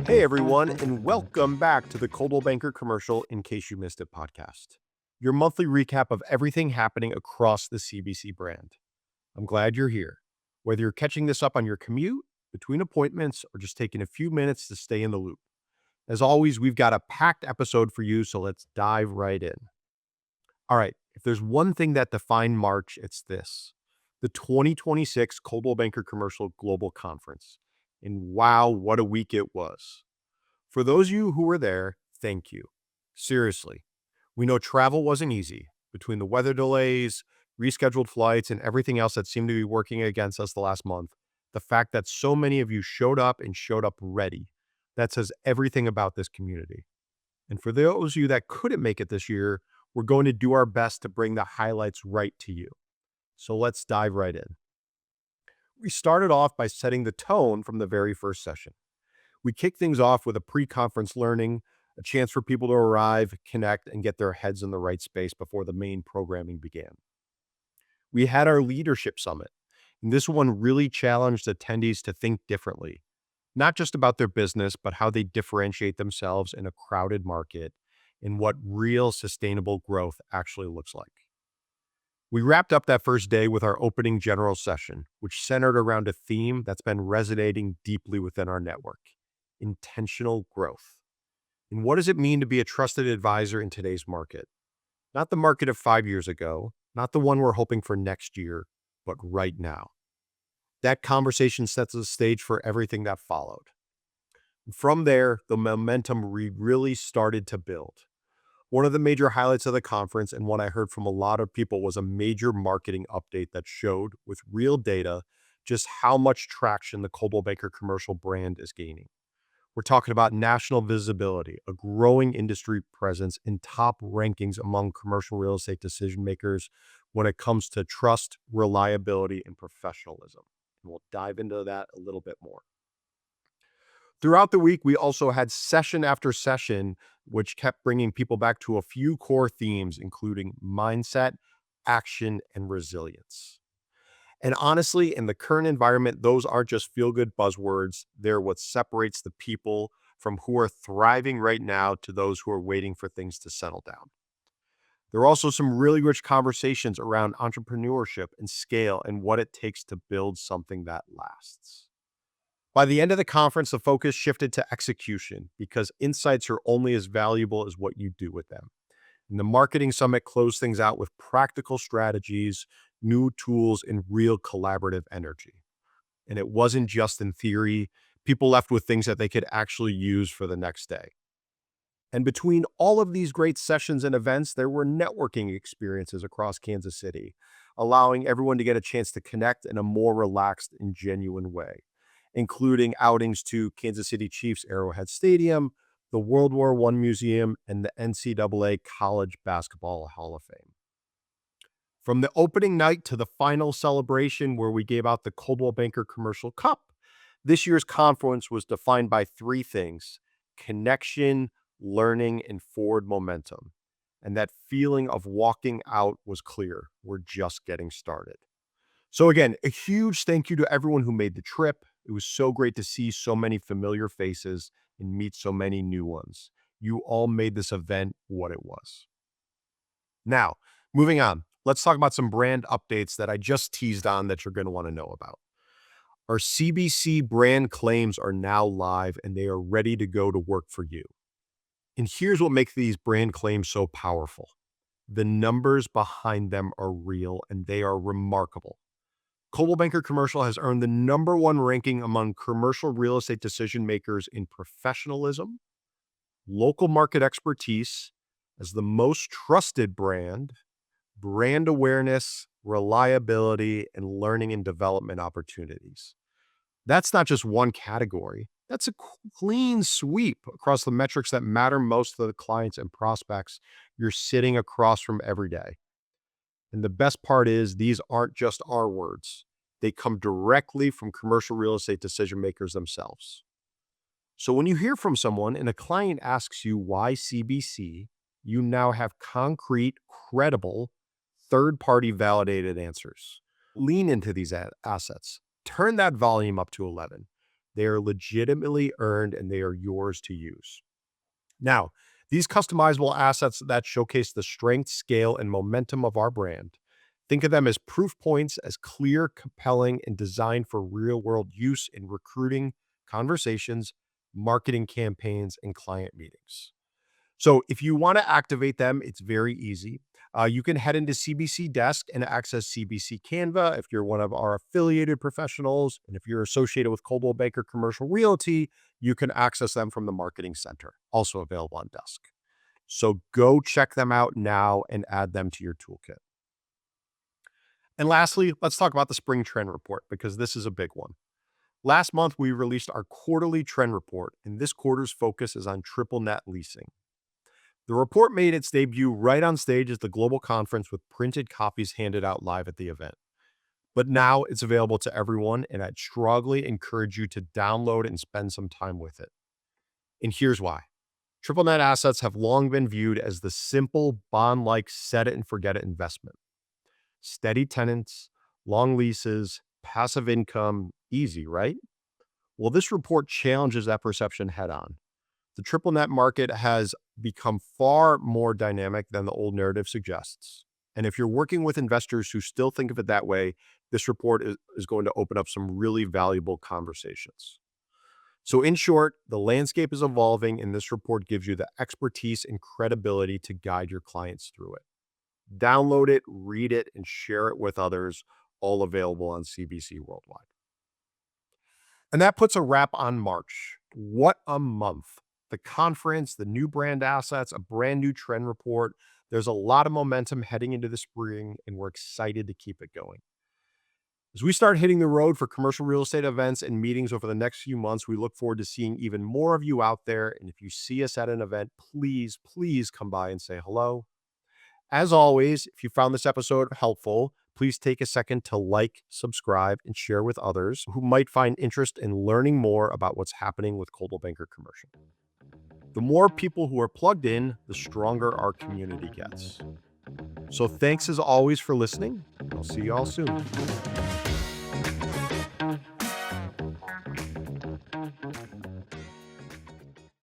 Hey everyone, and welcome back to the Coldwell Banker Commercial In Case You Missed It podcast, your monthly recap of everything happening across the CBC brand. I'm glad you're here. Whether you're catching this up on your commute, between appointments, or just taking a few minutes to stay in the loop. As always, we've got a packed episode for you, so let's dive right in. All right, if there's one thing that defined March, it's this: the 2026 Coldwell Banker Commercial Global Conference. And wow, what a week it was. For those of you who were there, thank you. Seriously, we know travel wasn't easy. Between the weather delays, rescheduled flights, and everything else that seemed to be working against us the last month, the fact that so many of you showed up and showed up ready, that says everything about this community. And for those of you that couldn't make it this year, we're going to do our best to bring the highlights right to you. So let's dive right in. We started off by setting the tone from the very first session. We kicked things off with a pre-conference learning, a chance for people to arrive, connect, and get their heads in the right space before the main programming began. We had our leadership summit, and this one really challenged attendees to think differently, not just about their business, but how they differentiate themselves in a crowded market and what real sustainable growth actually looks like. We wrapped up that first day with our opening general session, which centered around a theme that's been resonating deeply within our network: intentional growth. And what does it mean to be a trusted advisor in today's market? Not the market of 5 years ago, not the one we're hoping for next year, but right now. That conversation sets the stage for everything that followed. From there, the momentum really started to build. One of the major highlights of the conference, and one I heard from a lot of people, was a major marketing update that showed with real data just how much traction the Coldwell Banker Commercial brand is gaining. We're talking about national visibility, a growing industry presence, and top rankings among commercial real estate decision makers when it comes to trust, reliability, and professionalism. And we'll dive into that a little bit more. Throughout the week, we also had session after session, which kept bringing people back to a few core themes, including mindset, action, and resilience. And honestly, in the current environment, those aren't just feel-good buzzwords. They're what separates the people from who are thriving right now to those who are waiting for things to settle down. There are also some really rich conversations around entrepreneurship and scale and what it takes to build something that lasts. By the end of the conference, the focus shifted to execution because insights are only as valuable as what you do with them. And the marketing summit closed things out with practical strategies, new tools, and real collaborative energy. And it wasn't just in theory. People left with things that they could actually use for the next day. And between all of these great sessions and events, there were networking experiences across Kansas City, allowing everyone to get a chance to connect in a more relaxed and genuine way, including outings to Kansas City Chiefs Arrowhead Stadium, the World War I Museum, and the NCAA College Basketball Hall of Fame. From the opening night to the final celebration where we gave out the Coldwell Banker Commercial Cup, this year's conference was defined by three things: connection, learning, and forward momentum. And that feeling of walking out was clear. We're just getting started. So again, a huge thank you to everyone who made the trip. It was so great to see so many familiar faces and meet so many new ones. You all made this event what it was. Now, moving on, let's talk about some brand updates that I just teased on that you're going to want to know about. Our CBC brand claims are now live and they are ready to go to work for you. And here's what makes these brand claims so powerful. The numbers behind them are real and they are remarkable. Coldwell Banker Commercial has earned the #1 ranking among commercial real estate decision makers in professionalism, local market expertise, as the most trusted brand, brand awareness, reliability, and learning and development opportunities. That's not just one category. That's a clean sweep across the metrics that matter most to the clients and prospects you're sitting across from every day. And the best part is these aren't just our words. They come directly from commercial real estate decision makers themselves. So when you hear from someone and a client asks you why CBC, you now have concrete, credible, third-party validated answers. Lean into these assets. Turn that volume up to 11. They are legitimately earned and they are yours to use. Now, these customizable assets that showcase the strength, scale, and momentum of our brand, think of them as proof points, as clear, compelling, and designed for real world use in recruiting, conversations, marketing campaigns, and client meetings. So if you want to activate them, it's very easy. You can head into CBC Desk and access CBC Canva if you're one of our affiliated professionals. And if you're associated with Coldwell Banker Commercial Realty, you can access them from the Marketing Center, also available on Desk. So go check them out now and add them to your toolkit. And lastly, let's talk about the spring trend report because this is a big one. Last month, we released our quarterly trend report, and this quarter's focus is on triple net leasing. The report made its debut right on stage at the Global Conference with printed copies handed out live at the event. But now it's available to everyone, and I'd strongly encourage you to download it and spend some time with it. And here's why. Triple net assets have long been viewed as the simple, bond-like set it and forget it investment. Steady tenants, long leases, passive income, easy, right? Well, this report challenges that perception head on. The triple net market has become far more dynamic than the old narrative suggests. And if you're working with investors who still think of it that way, this report is going to open up some really valuable conversations. So, in short, the landscape is evolving, and this report gives you the expertise and credibility to guide your clients through it. Download it, read it, and share it with others, all available on CBC Worldwide. And that puts a wrap on March. What a month. The conference, the new brand assets, a brand new trend report. There's a lot of momentum heading into the spring, and we're excited to keep it going. As we start hitting the road for commercial real estate events and meetings over the next few months, we look forward to seeing even more of you out there. And if you see us at an event, please, please come by and say hello. As always, if you found this episode helpful, please take a second to like, subscribe, and share with others who might find interest in learning more about what's happening with Coldwell Banker Commercial. The more people who are plugged in, the stronger our community gets. So thanks as always for listening. I'll see you all soon.